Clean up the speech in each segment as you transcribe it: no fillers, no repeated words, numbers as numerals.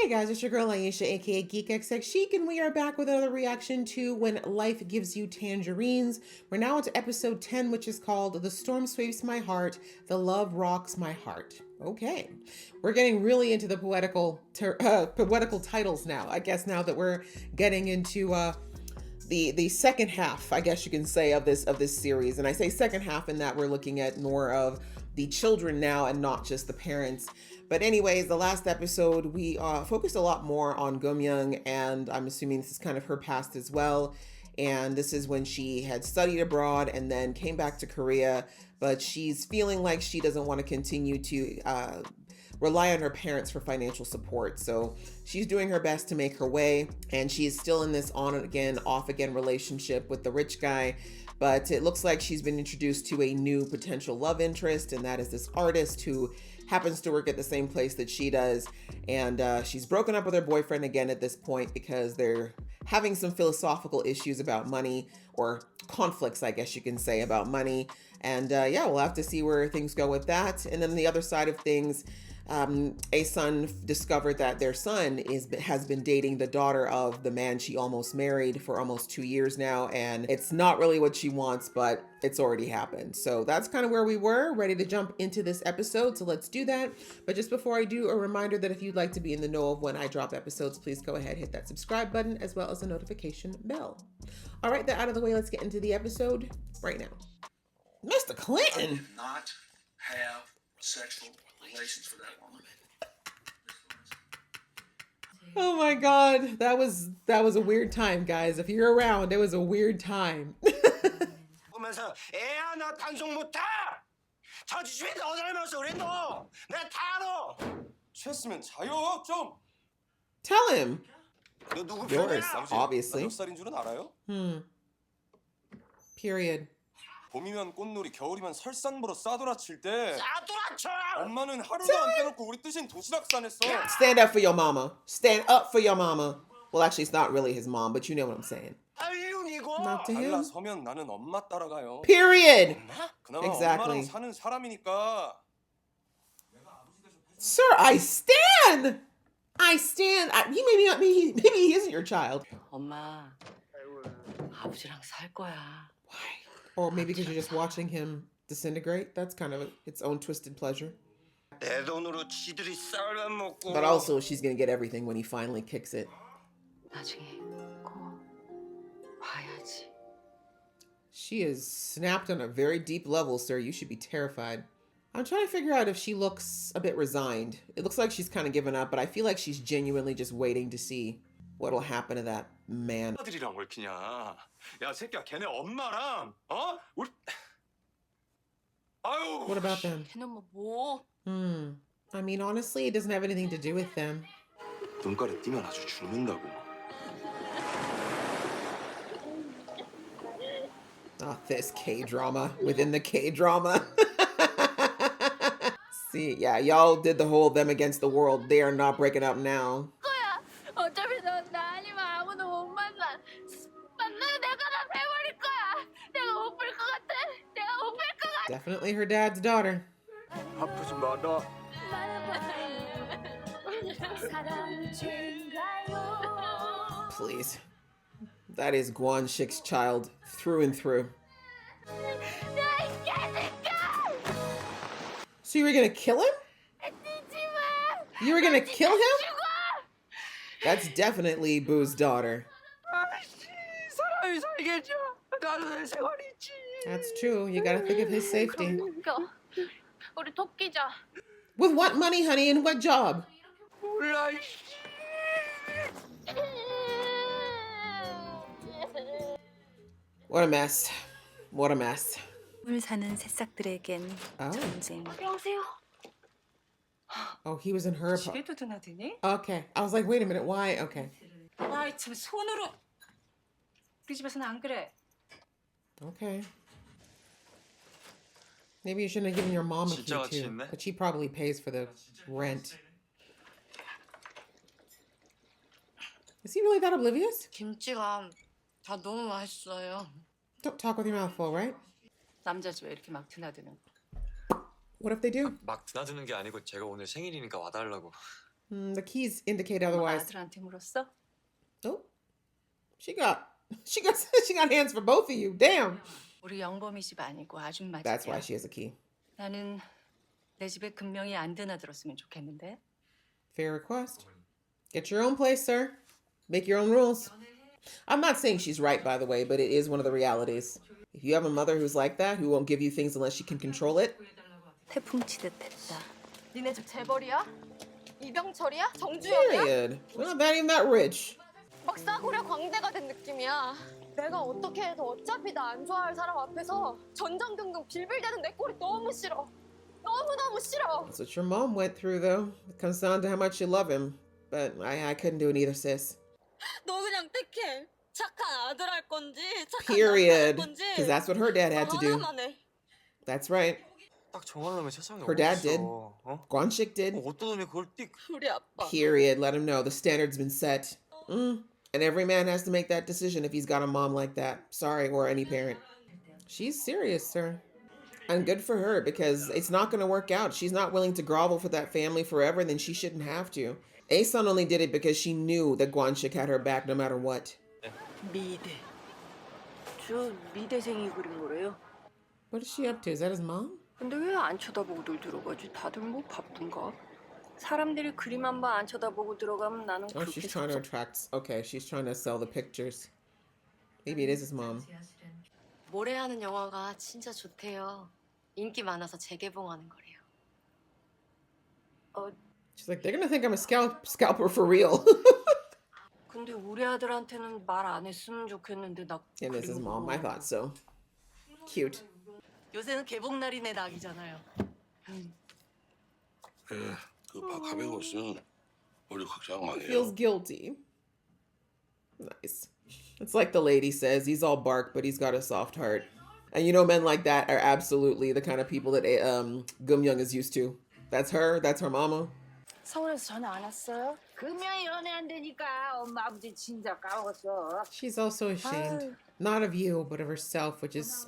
Hey guys, it's your girl Aisha, aka Geek XX Chic, and we are back with another reaction to When Life Gives You Tangerines. We're now into episode 10, which is called The Storm Sweeps My Heart, The Love Rocks My Heart. Okay, we're getting really into the poetical titles now. I guess now that we're getting into the second half, I guess you can say, of this series. And I say second half in that we're looking at more of the children now and not just the parents. But anyways, the last episode, we focused a lot more on Gomyoung, and I'm assuming this is kind of her past as well. And this is when she had studied abroad and then came back to Korea, but she's feeling like she doesn't want to continue to rely on her parents for financial support. So she's doing her best to make her way, and she's still in this on again, off again relationship with the rich guy. But it looks like she's been introduced to a new potential love interest, and that is this artist who happens to work at the same place that she does. And she's broken up with her boyfriend again at this point because they're having some philosophical issues about money, or conflicts, I guess you can say, about money. And yeah, we'll have to see where things go with that. And then the other side of things, a son discovered that their son has been dating the daughter of the man she almost married for almost 2 years now, and it's not really what she wants, but it's already happened. So that's kind of where we were, ready to jump into this episode. So let's do that. But just before I do, a reminder that if you'd like to be in the know of when I drop episodes, please go ahead, hit that subscribe button as well as the notification bell. All right, that out of the way, let's get into the episode right now. Mr. Clinton! I did not have sexual relations with that woman. Oh my god, that was a weird time, guys. If you're around, it was a weird time. 보면서 애 하나 단속 못해. 저 집에 너 닮아서 그래 너. 내가 다 알아. 취했으면 자요 좀. Tell him. 너 누구 Yours, 편이야? obviously. 몇 살인 줄은 알아요? Period. 봄이면 꽃놀이, 겨울이면 설산보러 싸돌아칠 때 싸돌아쳐! 엄마는 하루도 Tell 안 빼놓고 우리 뜻인 도시락 싸냈어. Stand up for your mama. Stand up for your mama. Well, actually, it's not really his mom, but you know what I'm saying. 아윤이고. Not to him. 달라서면 나는 엄마 따라가요. Period. 그나마 Exactly. 엄마랑 사는 사람이니까. Sir, I stand. I stand. Maybe he isn't your child. 엄마, 아버지랑 살 거야. Why? Or maybe because you're just watching him disintegrate. That's kind of its own twisted pleasure. 내 돈으로 지들이 쌀만 먹고. But also, she's gonna get everything when he finally kicks it. 나중에 꼭 봐야지. She is snapped on a very deep level, sir. You should be terrified. I'm trying to figure out if she looks a bit resigned. It looks like she's kind of given up, but I feel like she's genuinely just waiting to see what'll happen to that man. 아들이랑 얽히냐? 야 새끼야, 걔네 엄마랑 우리. 아유. What about them? 걔는 뭐? I mean, honestly, it doesn't have anything to do with them. 눈가에 띄면 아주 죽는다고. Oh, this K-drama within the K-drama. See, yeah, y'all did the whole them against the world. They are not breaking up now. 어차피 넌 나 아니면 아무도 못 만나. 만나면 내가 다 빼버릴 거야. 내가 못 볼 것 같아. 내가 못 볼 것 같아. Definitely her dad's daughter. 아프지 마라. Please. That is Guan Shik's child through and through. So you were gonna kill him? You were gonna kill him? That's definitely Boo's daughter. 사람이 살겠죠. 나는 생활이지. That's true. You gotta think of his safety. 우리 토끼자. With what money, honey, and what job? 몰라. What a mess. What a mess. 물 사는 새싹들에겐 Oh. 전쟁. 안녕하세요. Oh, he was in her. 집에도 드나드니? Okay. I was like, wait a minute. Why? Okay. 아이 참 손으로. 우리 집에서는 안 그래. Okay. Maybe you shouldn't have given your mom a key 진짜 같이 too. 있네. But she probably pays for the rent. Is he really that oblivious? 김치가 다 너무 맛있어요. Don't talk with your mouth full, right? 남자 집에 이렇게 막 드나드는. What if they do? 막 드나드는 게 아니고 제가 오늘 생일이니까 와달라고. The keys indicate 엄마가 otherwise. 아들한테 물었어? Oh, she got she got she got hands for both of you. Damn. 우리 영범이 집 아니고 아줌마 That's why 집이야. she has a key. 나는 내 집에 금명이 안 드나들었으면 좋겠는데. Fair request. Get your own place, sir. Make your own rules. I'm not saying she's right, by the way, but it is one of the realities. If you have a mother who's like that, who won't give you things unless she can control it, 태풍 치듯 했다. 니네 집 재벌이야? 이병철이야? 정주영이야? period. We're not that even that rich. 막 싸구려 광대가 된 느낌이야. 내가 어떻게 해도 어차피 나 안 좋아할 사람 앞에서 전전긍긍 빌빌대는 내 꼴이 너무 싫어. 너무너무 싫어. That's what your mom went through, though. It comes down to how much you love him. But I couldn't do it either, sis. 너 그냥 택해. 착한 아들 할 건지 착한 남자 할 Period. 건지. Because that's what her dad had to do. 하나만 해. That's right. 딱 정할 놈의 세상에 Her dad 어딨어. did. 어? Guanchik did. 어떤 놈이 그걸 띡. 우리 아빠. Period. Let him know the standard's been set. And every man has to make that decision if he's got a mom like that. Sorry, or any parent. She's serious, sir. And good for her, because it's not going to work out. She's not willing to grovel for that family forever, then she shouldn't have to. Aesun only did it because she knew that Guanchik had her back no matter what. 미대. 저 미대생이 그린 거래요. What is she up to? Is that his mom? 근데 왜 안 쳐다보고들 들어가지? 다들 뭐 바쁜가? 사람들이 그림 한 번 안 쳐다보고 들어가면 나는 Oh, 그렇게 she's trying to attract. Okay, she's trying to sell the pictures. Maybe it is his mom. 모래하는 영화가 진짜 좋대요. 인기 많아서 재개봉하는 거래요. She's like, they're gonna think I'm a scalper for real. 근데 우리 아들한테는 말 안 했으면 좋겠는데 나 And this is 그림 mom. I thought so. Cute. 요새는 개봉날이네 낙이잖아요. 예, 그 박하백옷은 머리 확장 Feels 아니에요. guilty. Nice. It's like the lady says, he's all bark, but he's got a soft heart. And you know, men like that are absolutely the kind of people that Gum Young is used to. That's her mama. 서울에서 전화 안 왔어요? 금명이 연애한다니까 엄마 아버지 진짜 까먹었어. She's also ashamed. Not of you, but of herself, which is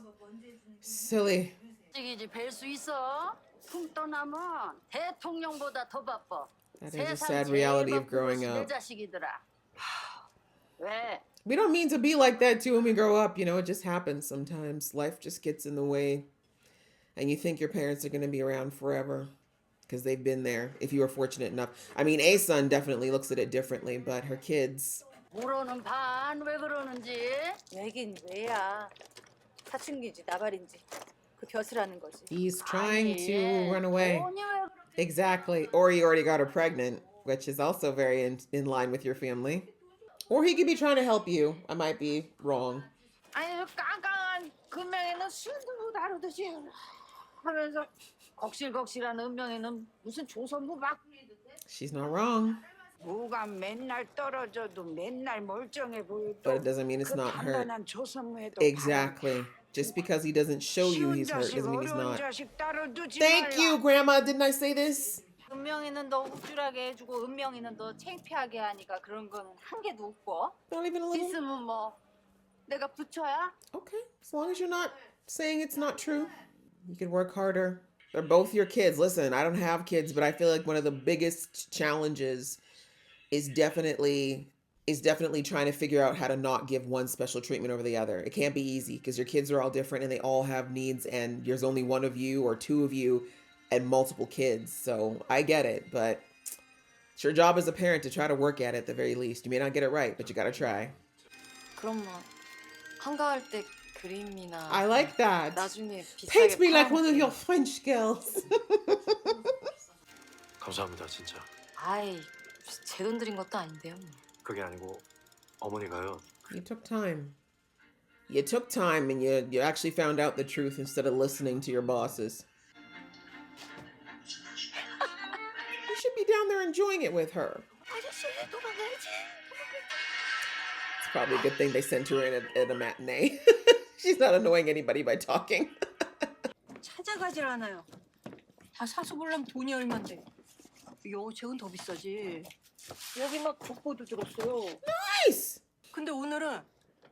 silly. 이제 뵐수 있어? 품 떠나면 대통령보다 더 바빠. That is a sad reality of growing 내 up. 자식이더라. 왜? We don't mean to be like that too when we grow up, you know, it just happens sometimes. Life just gets in the way. And you think your parents are going to be around forever because they've been there, if you were fortunate enough. I mean, Aesun definitely looks at it differently, but her kids... 모르는 반 왜 그러는지. 왜긴 왜야. 사춘기지 나발인지. 그 벼슬하는 거지. He's trying to 아니, run away. 돈이 왜 그래? Exactly. Or he already got her pregnant, which is also very in line with your family. Or he could be trying to help you. I might be wrong. 아니 저 깡깡한 금명이는 술도 다루듯이 하면서 걱실걱실한 은명이는 무슨 조선부 막 She's not wrong, 뭐가 맨날 떨어져도 맨날 멀쩡해 보여도 but it doesn't mean it's 그 not hurt. 단단한 조선무에도 Exactly. Just because he doesn't show you 쉬운 he's hurt 자식 doesn't mean he's 어려운 not. 자식 따로 두지 Thank 말라. you, Grandma. Didn't I say this? 은명이는 너 우쭐하게 해주고 은명이는 너 창피하게 하니까 그런 거는 한 개도 없고. Not even a little? 있으면 뭐 내가 부처야? Okay. As long as you're not saying it's not true. You could work harder. They're both your kids. Listen, I don't have kids, but I feel like one of the biggest challenges is definitely trying to figure out how to not give one special treatment over the other. It can't be easy because your kids are all different and they all have needs, and there's only one of you or two of you and multiple kids. So I get it, but it's your job as a parent to try to work at it at the very least. You may not get it right, but you gotta try. 그럼 뭐 한가할 때 그림이나 I like that. 나중에 비싸게 Paint me like one of 팔아먹게. your French girls. 감사합니다, 진짜. 아이 제 돈 들인 것도 아닌데요. 그게 아니고 어머니가요. You took time. You took time and you actually found out the truth instead of listening to your bosses. You should be down there enjoying it with her. It's probably a good thing they sent her in at a matinee. She's not annoying anybody by talking. 찾아가질 않아요. 다 사서 보려면 돈이 얼만데. 여책은 더 비싸지. 여기 막 족보도 들었어요. Nice! 근데 오늘은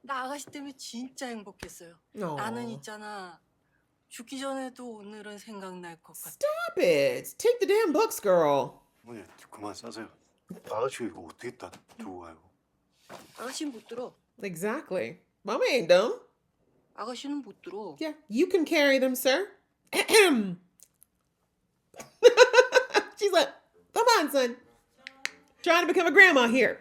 나 아가씨 때문에 진짜 행복했어요. Aw. 나는 있잖아. 죽기 전에도 오늘은 생각날 것 같아. Stop it! Take the damn books, girl. 어머니 그만 싸세요. 아가씨가 이거 어떻게 다 두고 가요? 아가씨는 못 들어. Exactly. Mama ain't dumb. 아가씨는 못 들어. Yeah, you can carry them, sir. She's like, come on, son. Trying to become a grandma here.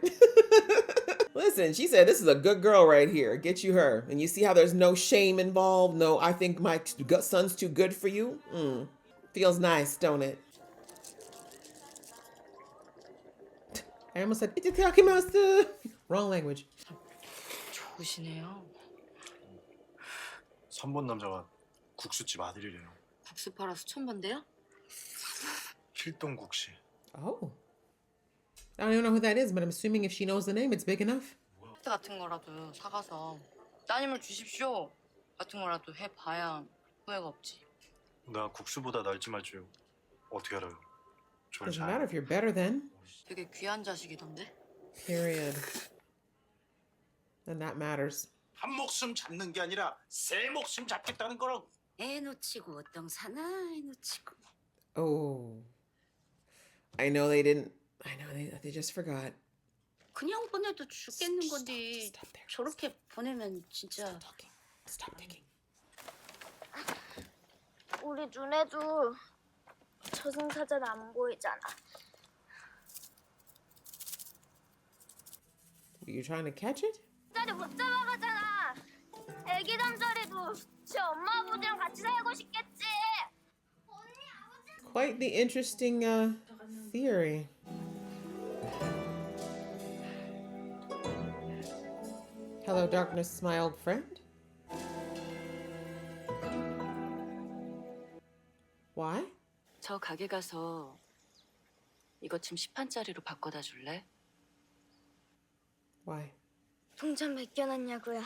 Listen, she said, this is a good girl right here. Get you her. And you see how there's no shame involved? No, I think my son's too good for you? Feels nice, don't it? I almost said, itadakimasu. Wrong language. 좋으시네요. 3번 남자가 국수집 아들이래요. 국수 팔아 수천 번데요? hil동국씨. Oh. I don't even know who that is, but I'm assuming if she knows the name, it's big enough. 카트 같은 거라도 사가서 따님을 주십시오. 같은 거라도 해봐야 후회가 없지. 나 국수보다 날지 말지 어떻게 알아요? 저를 Doesn't matter 잘. if you're better then. 되게 귀한 자식이던데? Period. And that matters. 한 목숨 잡는 게 아니라 세 목숨 잡겠다는 거라고. 애 놓치고 어떤 사나 애 놓치고. Oh. I know they didn't. I know they just forgot. 그냥 보내도 죽겠는 건데 Stop there. 저렇게 보내면 진짜. Talking. Stop thinking. 우리 눈에도 저승사자는 안 보이잖아. Were you trying to catch it? 잠자리 못 잡아가잖아. 애기 잠자리도 지 엄마 아버지랑 같이 살고 싶겠지. Quite the interesting theory. Hello, darkness, my old friend. Why? 저 가게 가서 이거 좀 10판짜리로 바꿔다 줄래? Why? 동전 맡겨놨냐고요.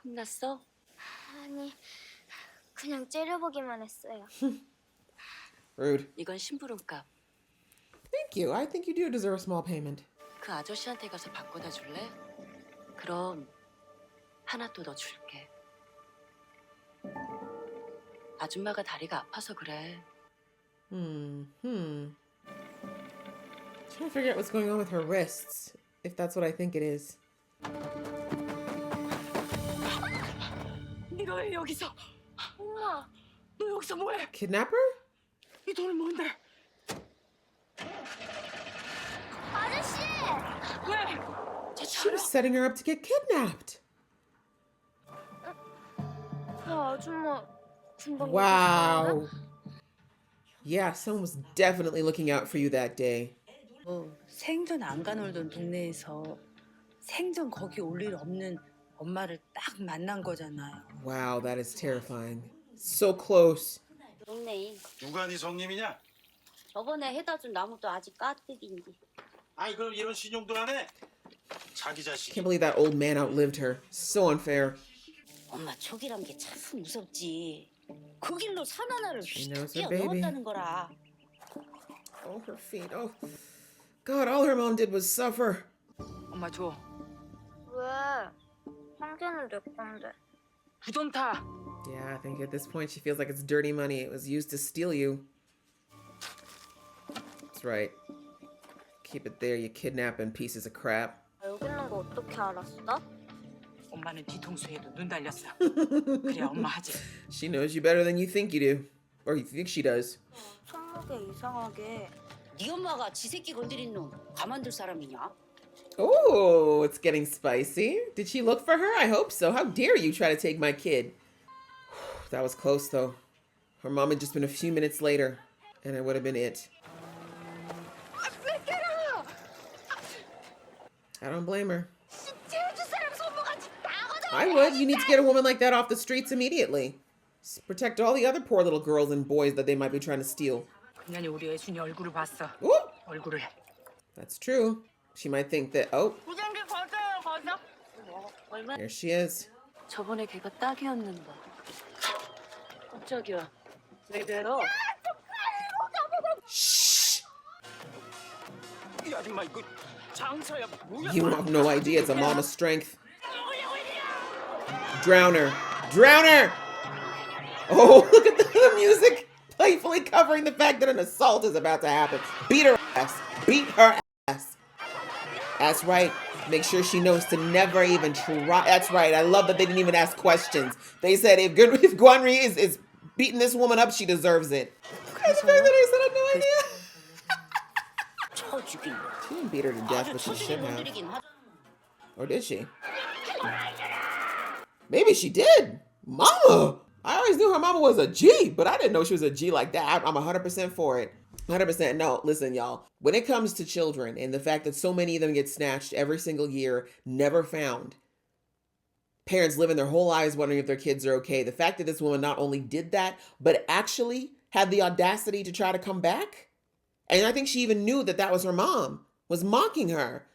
혼났어? 아니, 그냥 째려보기만 했어요. Rude. 이건 심부름값. Thank you. I think you do deserve a small payment. 그 아저씨한테 가서 바꿔다 줄래? 그럼 하나 또 더 줄게. 아줌마가 다리가 아파서 그래. Trying to figure out what's going on with her wrists, if that's what I think it is. 네가 왜 여기서? 엄마, 너 여기서 뭐해? Kidnapper? 이 돈은 뭔데? 아저씨! 왜? She was setting her up to get kidnapped. 아줌마 금방 Wow. Yeah, someone was definitely looking out for you that day. 생전 안 가놀던 동네에서 생전 거기 올 일 없는 엄마를 딱 만난 거잖아요. Wow, that is terrifying. So close. 좋네. 누가 네 성님이냐? 저번에 해다 준 나무도 아직 까뜩인데. 아이 그럼 이런 신용도 안 해? 자기 자식. Can't believe that old man outlived her. So unfair. 엄마 촉이란 게 참 무섭지. 그 길로 산 하나를 She 휙 knows her 뛰어 baby. 넘었다는 거라. Oh, her feet. Oh, God, all her mom did was suffer. 엄마 줘. 왜? 한 개는 내 건데. 부dom타. Yeah, I think at this point she feels like it's dirty money. It was used to steal you. That's right. Keep it there, you kidnapping pieces of crap. 여기 있는 거 어떻게 알았어? 엄마는 뒤통수에도 눈 달렸어. 그래야 엄마 하지. She knows you better than you think you do. Or you think she does. 손목에 이상하게. 네 엄마가 지 새끼 건드린 놈 가만둘 사람이냐? Oh, it's getting spicy. Did she look for her? I hope so. How dare you try to take my kid? That was close, though. Her mom had just been a few minutes later, and it would have been it. I don't blame her. I would. You need to get a woman like that off the streets immediately. Protect all the other poor little girls and boys that they might be trying to steal. 그년이 우리 애순이 얼굴을 봤어. Ooh, 얼굴을. that's true. She might think that, oh, 부장님 거져요, 거져. 얼마? there she is. 저번에 걔가 딱이었는데. 깜짝이야. 왜래요? Shh! 이 아줌마 이거 장사야 뭐야? You have no idea. It's a mom of strength. Drown her. Drown her! Oh, look at the music. playfully covering the fact that an assault is about to happen. Beat her ass. Beat her ass. That's right. Make sure she knows to never even try. That's right. I love that they didn't even ask questions. They said if Guanri is beating this woman up, she deserves it. And the fact that they said I had no idea. 쳐 죽인 거. She didn't beat her to death, 아주 but she 터지게 should have. 건드리긴 하다. Or did she? Maybe she did. Mama! I always knew her mama was a G, but I didn't know she was a G like that. I'm 100% for it. 100%. No, listen, y'all. When it comes to children and the fact that so many of them get snatched every single year, never found, parents living their whole lives wondering if their kids are okay. The fact that this woman not only did that, but actually had the audacity to try to come back. And I think she even knew that that was her mom, was mocking her.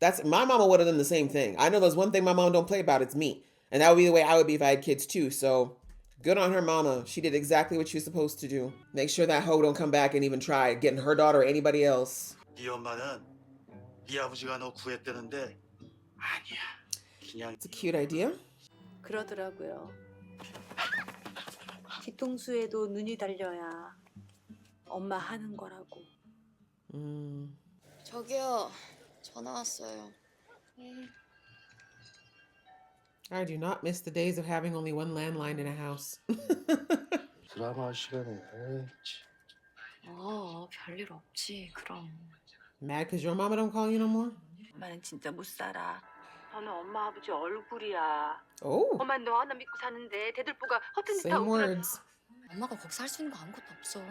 That's my mama would have done the same thing. I know there's one thing my mom don't play about, it's me. And that would be the way I would be if I had kids too. So good on her mama. She did exactly what she was supposed to do. Make sure that hoe don't come back and even try getting her daughter or anybody else. 네 엄마는 네 아버지가 너 구했다는데 아니야. 그냥 It's a cute idea. 그러더라고요. 뒤통수에도 눈이 달려야 엄마 하는 거라고. 저기요, 전화 왔어요. I do not miss the days of having only one landline in a house. 드라마 시간에 별일 없지, 그럼. Mad because your mama don't call you no more? 엄마는 진짜 못 살아. 너는 엄마 아버지 얼굴이야. Oh, 엄마는 너 하나 믿고 사는데 대들보가 허튼 짓 same 하고 그래. words. 엄마가 거기 살 수 있는 거 아무것도 없어.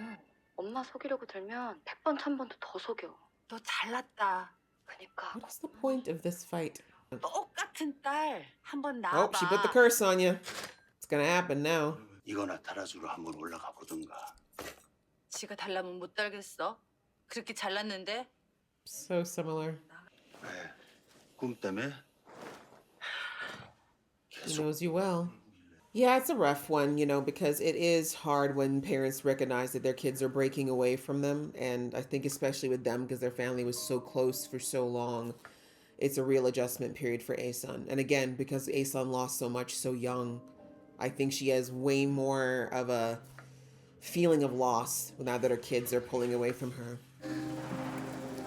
엄마 속이려고 들면 100번, 1000번도 더 속여. 너 잘났다. 그니까. What is the point of this fight? 똑같은 딸 한번 Oh, 낳아봐. she put the curse on you. It's gonna happen now. 이거나 달아주러 한번 올라가 보든가. 지가 달라면 못 달겠어. 그렇게 잘났는데. So similar. 왜? 꿈 때문에? He knows you well. Yeah, it's a rough one, you know, because it is hard when parents recognize that their kids are breaking away from them. And I think especially with them, because their family was so close for so long, it's a real adjustment period for Asun. And again, because Asun lost so much so young, I think she has way more of a feeling of loss now that her kids are pulling away from her.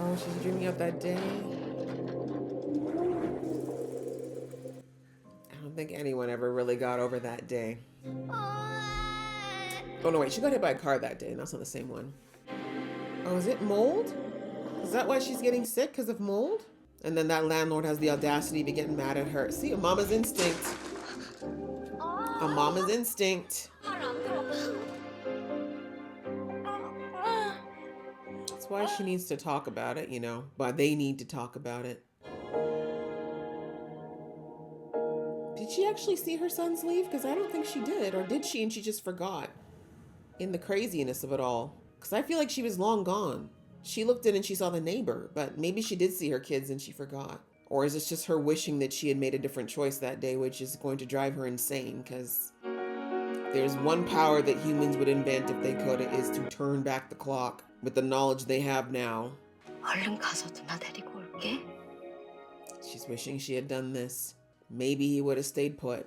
Oh, she's dreaming of that day. I don't think anyone ever really got over that day. Oh no, wait, she got hit by a car that day, and that's not the same one. Oh, is it mold? Is that why she's getting sick? Because of mold? And then that landlord has the audacity to be getting mad at her. See, a mama's instinct. A mama's instinct. That's why she needs to talk about it, you know. But they need to talk about it. Did she actually see her sons leave? Because I don't think she did. Or did she and she just forgot? In the craziness of it all. Because I feel like she was long gone. She looked in and she saw the neighbor, but maybe she did see her kids and she forgot. Or is this just her wishing that she had made a different choice that day, which is going to drive her insane? Because there's one power that humans would invent if they could, is to turn back the clock with the knowledge they have now. 얼른 가서 누나 데리고 올게. She's wishing she had done this. Maybe he would have stayed put.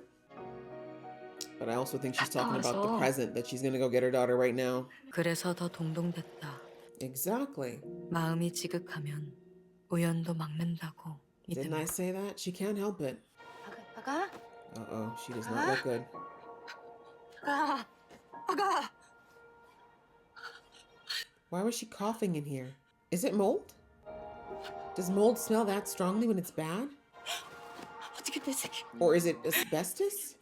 But I also think she's talking about the present, that she's going to go get her daughter right now. 그래서 더 동동됐다. Exactly. 마음이 지극하면 우연도 막는다고. Didn't I say that? She can't help it. 아가, Uh-oh, she does not look good. 아가. Why was she coughing in here? Is it mold? Does mold smell that strongly when it's bad? 어떻게 내 새끼. Or is it asbestos?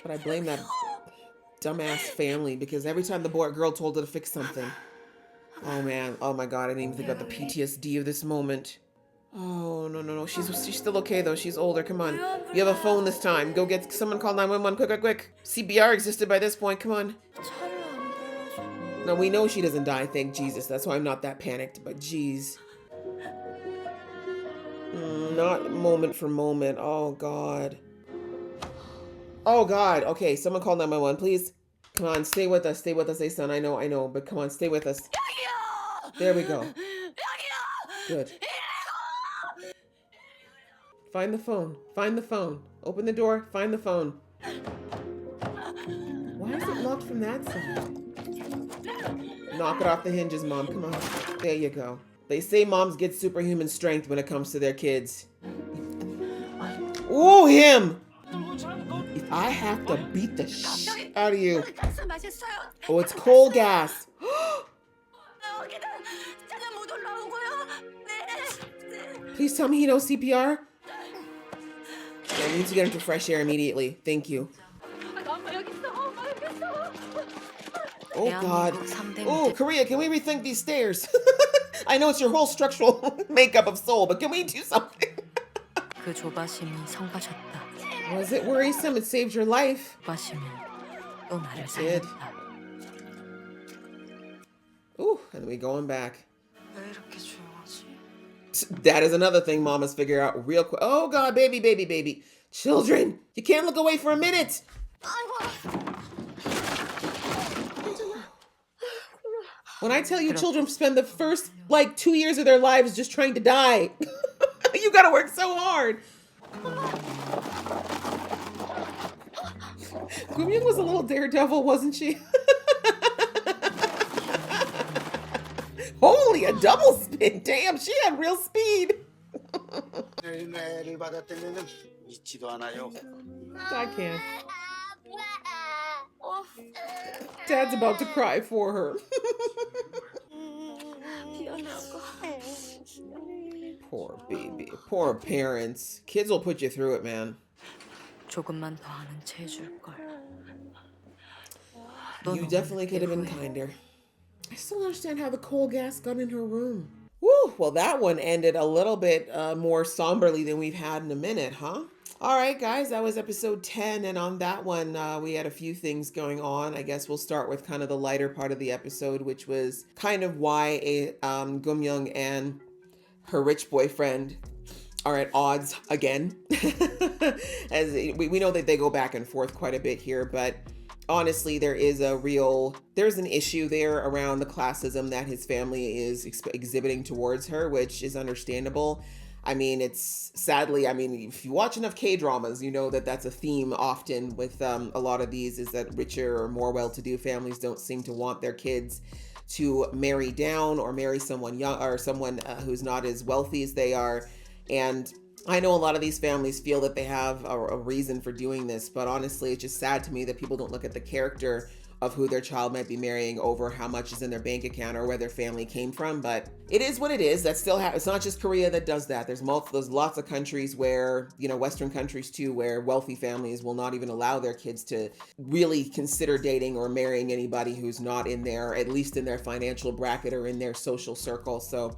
But I blame that dumbass family because every time the girl told her to fix something. Oh man, oh my god, I didn't even think about the PTSD of this moment. Oh, no. She's still okay though. She's older. Come on. You have a phone this time. Go get someone, call 911. Quick. CPR existed by this point. Come on. No, we know she doesn't die, thank Jesus. That's why I'm not that panicked, but geez. Not moment for moment. Oh god. Oh god. Okay, someone call 911, please. Come on, stay with us, hey son. I know, but come on, stay with us. There we go. Good. Find the phone. Open the door, find the phone. Why is it locked from that side. Knock it off the hinges, Mom. Come on. There you go. They say moms get superhuman strength when it comes to their kids. Ooh, him! If I have to beat the shit out of you. Oh, it's coal gas. Please tell me he knows CPR. I need to get him to fresh air immediately. Thank you. Oh, God. Oh, Korea, can we rethink these stairs? I know it's your whole structural makeup of Seoul, but can we do something? 그 조바심이 성가셨다. Was it worrisome? It saved your life. 조바심이 또 나를 Did. 살렸다. Ooh, and we going back. 왜 이렇게 조용하지? That is another thing mom must figure out real quick. Oh, God, baby, baby, baby. Children, you can't look away for a minute. When I tell you children spend the first, 2 years of their lives just trying to die, you gotta work so hard. Gumyung was a little daredevil, wasn't she? Holy, a double spin. Damn, she had real speed. 애를 받았다면 잊지도 않아요. I can't. Dad's about to cry for her. Poor baby. Poor parents. Kids will put you through it, man. 조금만 더 아는 체 해줄 걸. You definitely could have been kinder. I still don't understand how the coal gas got in her room. Woo! Well, that one ended a little bit more somberly than we've had in a minute, huh? All right, guys, that was episode 10. And on that one, we had a few things going on. I guess we'll start with kind of the lighter part of the episode, which was kind of why Gumyung and her rich boyfriend are at odds again. As we know that they go back and forth quite a bit here, but honestly, there's an issue there around the classism that his family is exhibiting towards her, which is understandable. I mean, if you watch enough K-dramas, you know that that's a theme often with a lot of these, is that richer or more well-to-do families don't seem to want their kids to marry down or marry someone young or someone who's not as wealthy as they are. And I know a lot of these families feel that they have a reason for doing this, but honestly, it's just sad to me that people don't look at the character of who their child might be marrying over how much is in their bank account or where their family came from. But it is what it is. That still it's not just Korea that does that. There's lots of countries where, Western countries too, where wealthy families will not even allow their kids to really consider dating or marrying anybody who's not at least in their financial bracket or in their social circle. So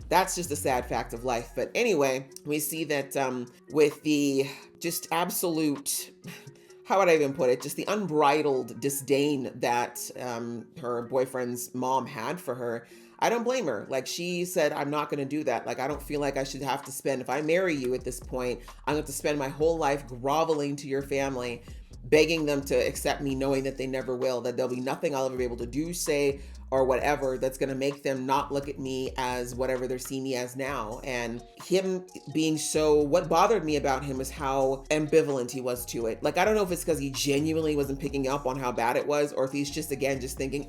that's just a sad fact of life. But anyway, we see that with the just absolute, how would I even put it? Just the unbridled disdain that her boyfriend's mom had for her. I don't blame her. Like, she said, I'm not going to do that. Like, I don't feel like I should have to spend, if I marry you at this point, I'm going to spend my whole life groveling to your family, begging them to accept me, knowing that they never will, that there'll be nothing I'll ever be able to do, say, or whatever that's going to make them not look at me as whatever they're seeing me as now. And him being what bothered me about him is how ambivalent he was to it. Like, I don't know if it's because he genuinely wasn't picking up on how bad it was, or if he's just, again, just thinking,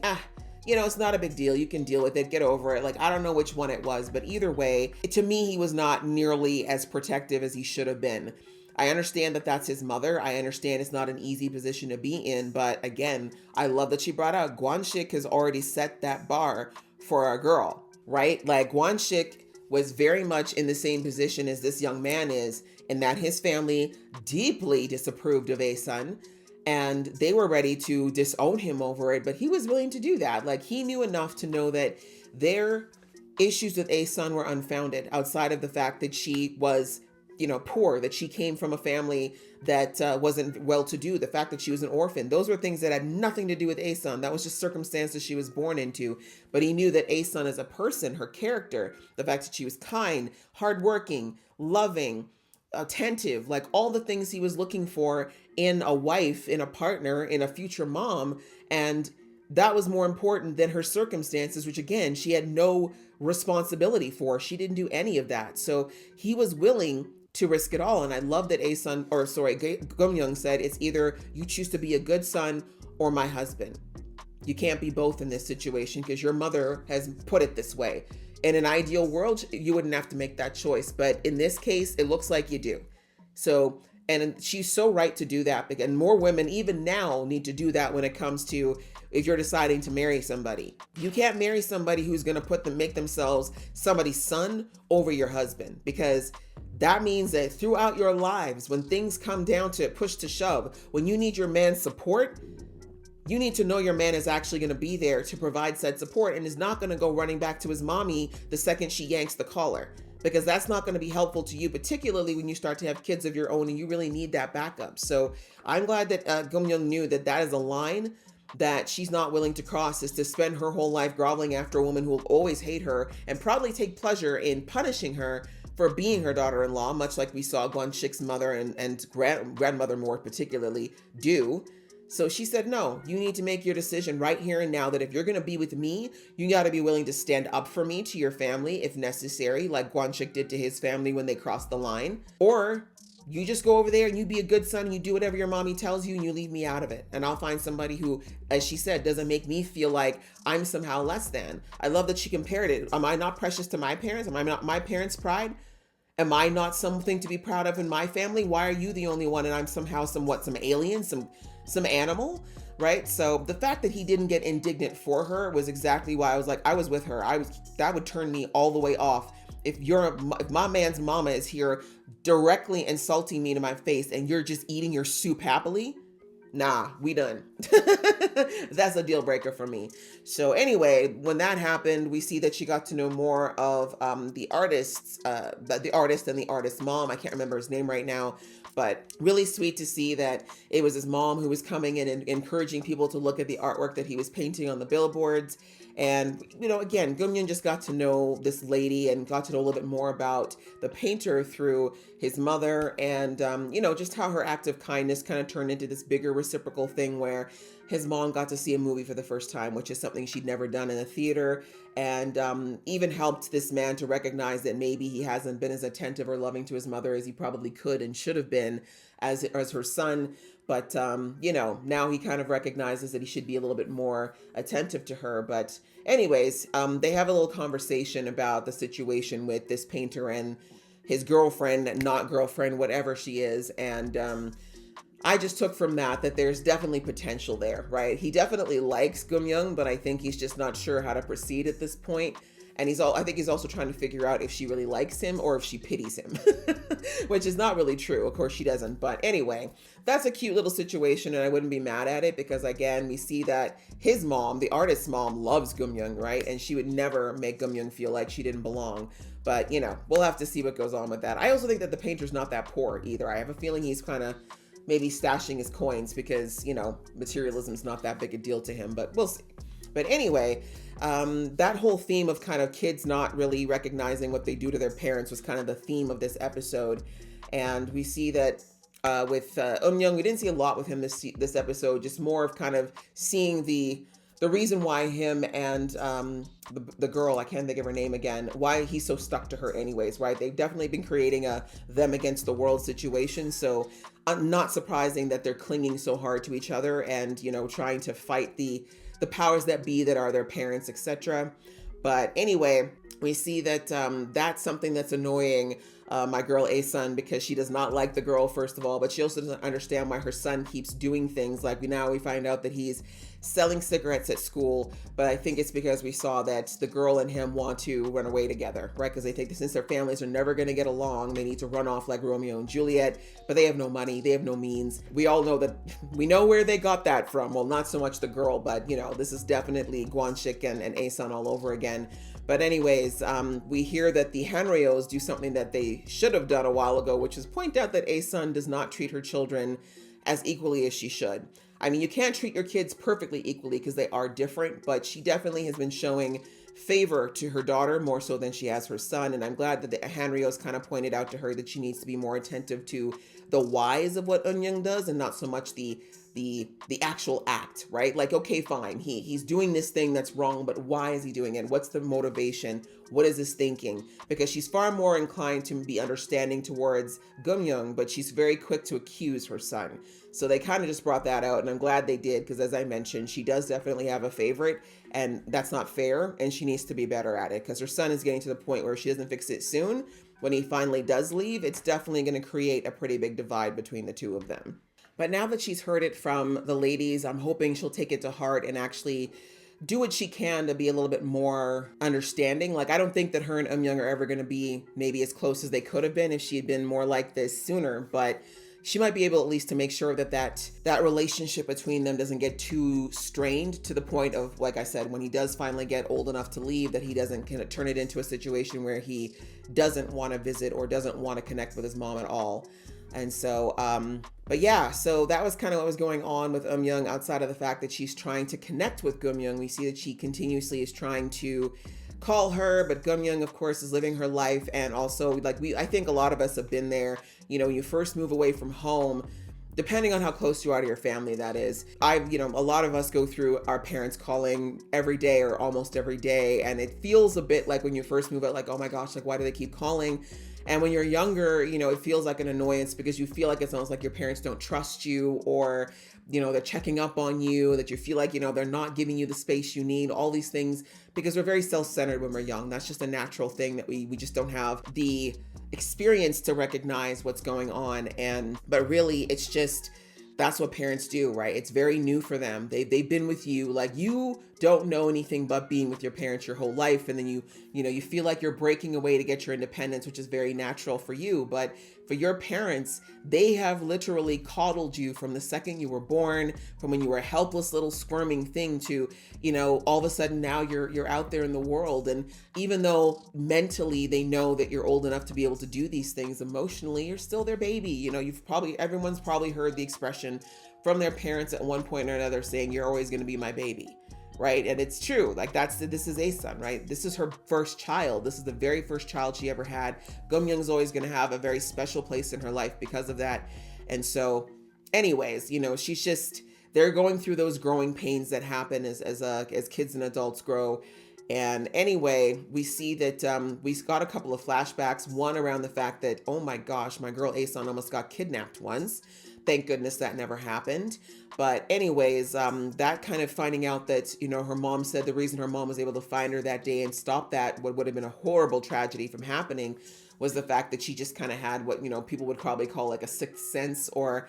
it's not a big deal. You can deal with it. Get over it. Like, I don't know which one it was, but either way, to me, he was not nearly as protective as he should have been. I understand that that's his mother. I understand it's not an easy position to be in, but again, I love that she brought out Gwon-shik has already set that bar for a girl, right? Like, Gwon-shik was very much in the same position as this young man is, in that his family deeply disapproved of A-sun, and they were ready to disown him over it, but he was willing to do that. Like, he knew enough to know that their issues with A-sun were unfounded, outside of the fact that she was poor, that she came from a family that wasn't well-to-do, the fact that she was an orphan. Those were things that had nothing to do with A-sun. That was just circumstances she was born into. But he knew that A-sun as a person, her character, the fact that she was kind, hardworking, loving, attentive, like all the things he was looking for in a wife, in a partner, in a future mom. And that was more important than her circumstances, which again, she had no responsibility for. She didn't do any of that. So he was willing to risk it all. And I love that Gumyung said, it's either you choose to be a good son or my husband. You can't be both in this situation because your mother has put it this way. In an ideal world, you wouldn't have to make that choice. But in this case, it looks like you do. So, and she's so right to do that. And more women, even now, need to do that when it comes to if you're deciding to marry somebody. You can't marry somebody who's going to make themselves somebody's son over your husband, because that means that throughout your lives, when things come down to push to shove, when you need your man's support, you need to know your man is actually going to be there to provide said support and is not going to go running back to his mommy the second she yanks the collar, because that's not going to be helpful to you, particularly when you start to have kids of your own and you really need that backup. So I'm glad that Gumyoung knew that that is a line that she's not willing to cross, is to spend her whole life groveling after a woman who will always hate her and probably take pleasure in punishing her for being her daughter-in-law, much like we saw Gwon-shik's mother and grandmother more particularly do. So she said, no, you need to make your decision right here and now that if you're going to be with me, you got to be willing to stand up for me to your family if necessary, like Gwon-shik did to his family when they crossed the line. Or you just go over there and you be a good son and you do whatever your mommy tells you and you leave me out of it. And I'll find somebody who, as she said, doesn't make me feel like I'm somehow less than. I love that she compared it. Am I not precious to my parents? Am I not my parents' pride? Am I not something to be proud of in my family? Why are you the only one and I'm somehow some alien, some animal, right? So the fact that he didn't get indignant for her was exactly why I was like, I was with her. That would turn me all the way off. If my man's mama is here directly insulting me to my face and you're just eating your soup happily, nah, we done. That's a deal breaker for me. So anyway, when that happened, we see that she got to know more of the artist and the artist's mom. I can't remember his name right now, but really sweet to see that it was his mom who was coming in and encouraging people to look at the artwork that he was painting on the billboards. And, again, Gumyoung just got to know this lady and got to know a little bit more about the painter through his mother and, just how her act of kindness kind of turned into this bigger reciprocal thing where his mom got to see a movie for the first time, which is something she'd never done in a theater, and even helped this man to recognize that maybe he hasn't been as attentive or loving to his mother as he probably could and should have been as her son. But, now he kind of recognizes that he should be a little bit more attentive to her. But anyways, they have a little conversation about the situation with this painter and his girlfriend, not girlfriend, whatever she is. And I just took from that there's definitely potential there, right? He definitely likes Gumyoung, but I think he's just not sure how to proceed at this point. And I think he's also trying to figure out if she really likes him or if she pities him, which is not really true. Of course, she doesn't. But anyway, that's a cute little situation, and I wouldn't be mad at it because, again, we see that his mom, the artist's mom, loves Gumyoung, right? And she would never make Gumyoung feel like she didn't belong. But, we'll have to see what goes on with that. I also think that the painter's not that poor either. I have a feeling he's kind of maybe stashing his coins because, materialism is not that big a deal to him, but we'll see. But anyway, that whole theme of kind of kids not really recognizing what they do to their parents was kind of the theme of this episode. And we see that with Eunyoung, we didn't see a lot with him this episode, just more of kind of seeing the reason why him and the girl, I can't think of her name again, why he's so stuck to her anyways, right? They've definitely been creating a them against the world situation. So not surprising that they're clinging so hard to each other and, trying to fight the powers that be that are their parents, etc. But anyway, we see that that's something that's annoying my girl A-sun, because she does not like the girl, first of all, but she also doesn't understand why her son keeps doing things. Like we find out that he's selling cigarettes at school, but I think it's because we saw that the girl and him want to run away together, right? Because they think that since their families are never going to get along, they need to run off like Romeo and Juliet, but they have no money, they have no means. We all know that, we know where they got that from. Well, not so much the girl, but this is definitely Gwon-shik and A-sun all over again. But anyways, we hear that the Hanryos do something that they should have done a while ago, which is point out that A-sun does not treat her children as equally as she should. I mean, you can't treat your kids perfectly equally because they are different, but she definitely has been showing favor to her daughter more so than she has her son. And I'm glad that the Hanryos kind of pointed out to her that she needs to be more attentive to the whys of what Eunyoung does and not so much the actual act, right? Like, okay, fine, he's doing this thing that's wrong, but why is he doing it? What's the motivation? What is his thinking? Because she's far more inclined to be understanding towards Gumyoung, but she's very quick to accuse her son. So they kind of just brought that out, and I'm glad they did, because as I mentioned, she does definitely have a favorite, and that's not fair, and she needs to be better at it, because her son is getting to the point where if she doesn't fix it soon, when he finally does leave, it's definitely going to create a pretty big divide between the two of them. But now that she's heard it from the ladies, I'm hoping she'll take it to heart and actually do what she can to be a little bit more understanding. Like, I don't think that her and Eunyoung are ever going to be maybe as close as they could have been if she had been more like this sooner, but she might be able at least to make sure that relationship between them doesn't get too strained to the point of, like I said, when he does finally get old enough to leave, that he doesn't kind of turn it into a situation where he doesn't want to visit or doesn't want to connect with his mom at all. And so, but yeah, so that was kind of what was going on with Eunyoung outside of the fact that she's trying to connect with Gumyoung. We see that she continuously is trying to call her, but Gumyoung, of course, is living her life. And also, like, I think a lot of us have been there, you know, when you first move away from home, depending on how close you are to your family, that is. A lot of us go through our parents calling every day or almost every day. And it feels a bit like when you first move out, like, oh my gosh, like, why do they keep calling? And when you're younger, you know, it feels like an annoyance because you feel like it's almost like your parents don't trust you, or, you know, they're checking up on you, that you feel like, you know, they're not giving you the space you need, all these things, because we're very self-centered when we're young. That's just a natural thing that we just don't have the experience to recognize what's going on. But really, it's just, that's what parents do, right? It's very new for them. They've been with you, like, you don't know anything but being with your parents your whole life, and then you feel like you're breaking away to get your independence, which is very natural for you. But for your parents, they have literally coddled you from the second you were born, from when you were a helpless little squirming thing to, you know, all of a sudden now you're out there in the world. And even though mentally they know that you're old enough to be able to do these things, emotionally you're still their baby. You know, everyone's probably heard the expression from their parents at one point or another saying, "You're always going to be my baby." Right? And it's true. Like, this is Asun, right? This is her first child. This is the very first child she ever had. Gumyoung's always going to have a very special place in her life because of that. And so anyways, you know, they're going through those growing pains that happen as kids and adults grow. And anyway, we see that we got a couple of flashbacks. One around the fact that, oh my gosh, my girl Asun almost got kidnapped once. Thank goodness that never happened. But anyways, that kind of finding out that, you know, her mom said the reason her mom was able to find her that day and stop that, what would have been a horrible tragedy from happening, was the fact that she just kind of had what, you know, people would probably call like a sixth sense, or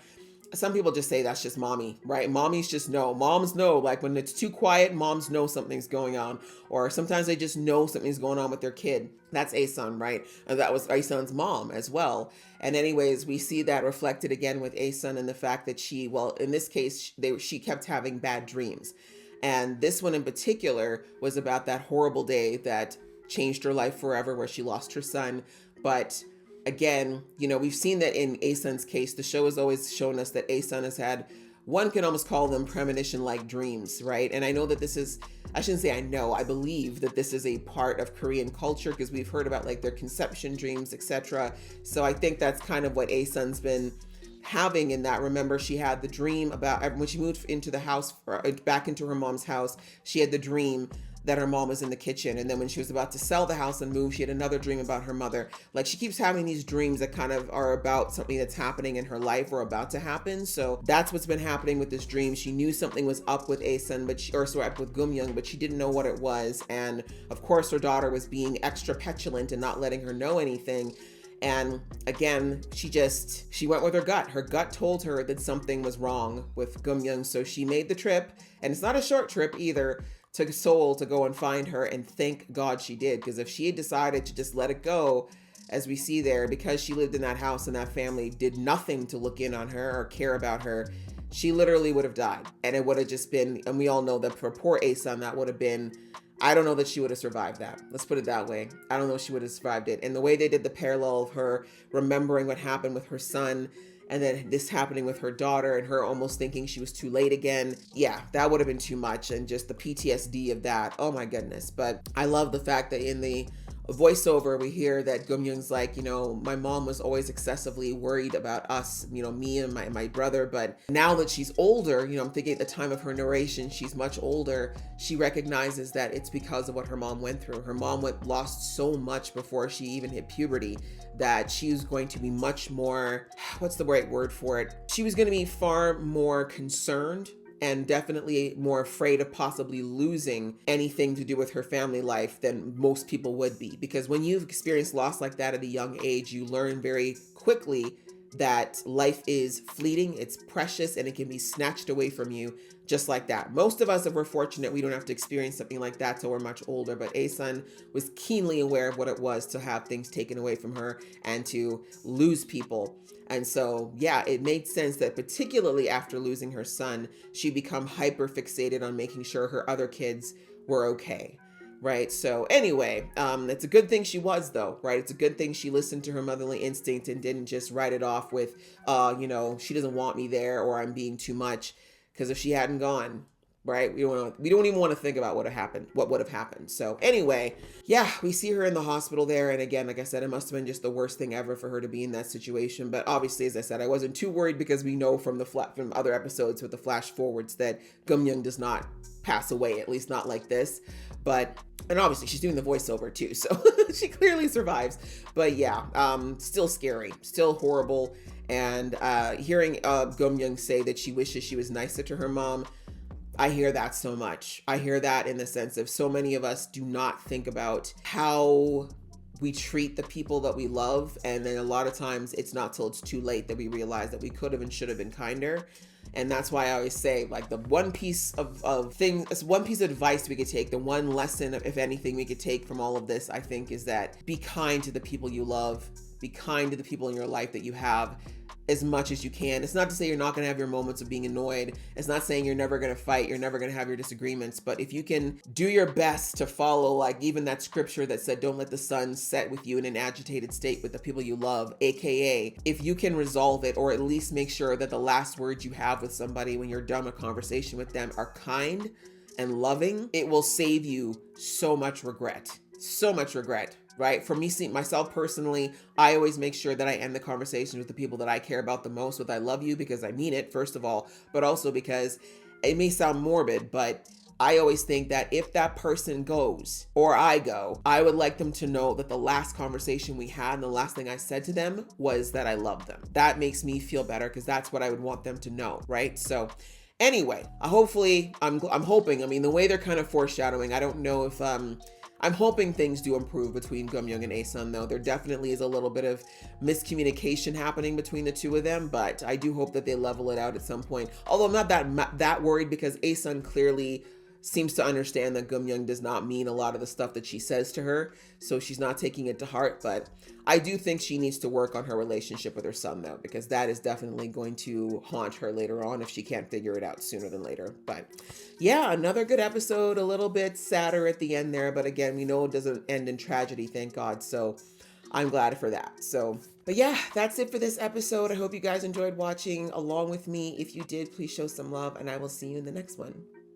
some people just say that's just mommy, right? Mommies just know. Moms know, like, when it's too quiet, moms know something's going on. Or sometimes they just know something's going on with their kid. That's Asun, right? And that was Asun's mom as well. And anyways, we see that reflected again with Asun and the fact that in this case, she kept having bad dreams. And this one in particular was about that horrible day that changed her life forever, where she lost her son. But again, you know, we've seen that in Asun's case. The show has always shown us that Asun has had, one can almost call them premonition-like dreams, right? And I know that I believe that this is a part of Korean culture, because we've heard about like their conception dreams, etc. So I think that's kind of what Asun's been having in that. Remember, she had the dream about when she moved into the house, back into her mom's house, she had the dream that her mom was in the kitchen. And then when she was about to sell the house and move, she had another dream about her mother. Like, she keeps having these dreams that kind of are about something that's happening in her life or about to happen. So that's what's been happening with this dream. She knew something was up with Asun, up with Gumyoung, but she didn't know what it was. And of course, her daughter was being extra petulant and not letting her know anything. And again, she went with her gut. Her gut told her that something was wrong with Gumyoung. So she made the trip, and it's not a short trip either, to Seoul to go and find her. And thank God she did, because if she had decided to just let it go, as we see there, because she lived in that house and that family did nothing to look in on her or care about her, she literally would have died. And it would have just been, and we all know that for poor Asun, that would have been, I don't know that she would have survived that. Let's put it that way. I don't know if she would have survived it. And the way they did the parallel of her remembering what happened with her son, and then this happening with her daughter, and her almost thinking she was too late again. Yeah, that would have been too much. And just the PTSD of that. Oh my goodness. But I love the fact that in the voiceover, we hear that Gumyoung's like, my mom was always excessively worried about us, me and my brother. But now that she's older, I'm thinking at the time of her narration, she's much older. She recognizes that it's because of what her mom went through. Her mom lost so much before she even hit puberty that she was going to be much more, what's the right word for it? She was going to be far more concerned and definitely more afraid of possibly losing anything to do with her family life than most people would be. Because when you've experienced loss like that at a young age, you learn very quickly that life is fleeting, it's precious, and it can be snatched away from you just like that. Most of us, if we're fortunate, we don't have to experience something like that till we're much older, but A-sun was keenly aware of what it was to have things taken away from her and to lose people. And so, yeah, it made sense that particularly after losing her son, she become hyper fixated on making sure her other kids were okay. Right. So anyway, it's a good thing she was, though, right? It's a good thing she listened to her motherly instinct and didn't just write it off with, she doesn't want me there or I'm being too much. Because if she hadn't gone, right, we don't even want to think about what would have happened. So anyway, yeah, we see her in the hospital there. And again, like I said, it must have been just the worst thing ever for her to be in that situation. But obviously, as I said, I wasn't too worried because we know from from other episodes with the flash forwards that Gumyoung does not pass away, at least not like this. And obviously she's doing the voiceover too, so she clearly survives. But yeah, still scary, still horrible. And hearing Gumyoung say that she wishes she was nicer to her mom, I hear that so much. I hear that in the sense of so many of us do not think about how we treat the people that we love. And then a lot of times it's not till it's too late that we realize that we could have and should have been kinder. And that's why I always say, like, the one piece of things, one piece of advice we could take, the one lesson, if anything, we could take from all of this, I think, is that be kind to the people you love, be kind to the people in your life that you have as much as you can. It's not to say you're not going to have your moments of being annoyed. It's not saying you're never going to fight. You're never going to have your disagreements. But if you can do your best to follow, like even that scripture that said, don't let the sun set with you in an agitated state with the people you love, AKA, if you can resolve it, or at least make sure that the last words you have with somebody when you're done a conversation with them are kind and loving, it will save you so much regret. So much regret. Right? For me, myself personally, I always make sure that I end the conversation with the people that I care about the most with I love you, because I mean it, first of all, but also because it may sound morbid, but I always think that if that person goes or I go, I would like them to know that the last conversation we had and the last thing I said to them was that I love them. That makes me feel better because that's what I would want them to know, right? So anyway, hopefully, I'm hoping, I mean, the way they're kind of foreshadowing, I don't know if, I'm hoping things do improve between Gumyoung and A-sun, though. There definitely is a little bit of miscommunication happening between the two of them, but I do hope that they level it out at some point. Although I'm not that worried, because A-sun clearly seems to understand that Gumyoung does not mean a lot of the stuff that she says to her, so she's not taking it to heart. But I do think she needs to work on her relationship with her son, though, because that is definitely going to haunt her later on if she can't figure it out sooner than later. But yeah, another good episode, a little bit sadder at the end there, but again, we know it doesn't end in tragedy, thank God, so I'm glad for that. But yeah, that's it for this episode. I hope you guys enjoyed watching along with me. If you did, please show some love, and I will see you in the next one.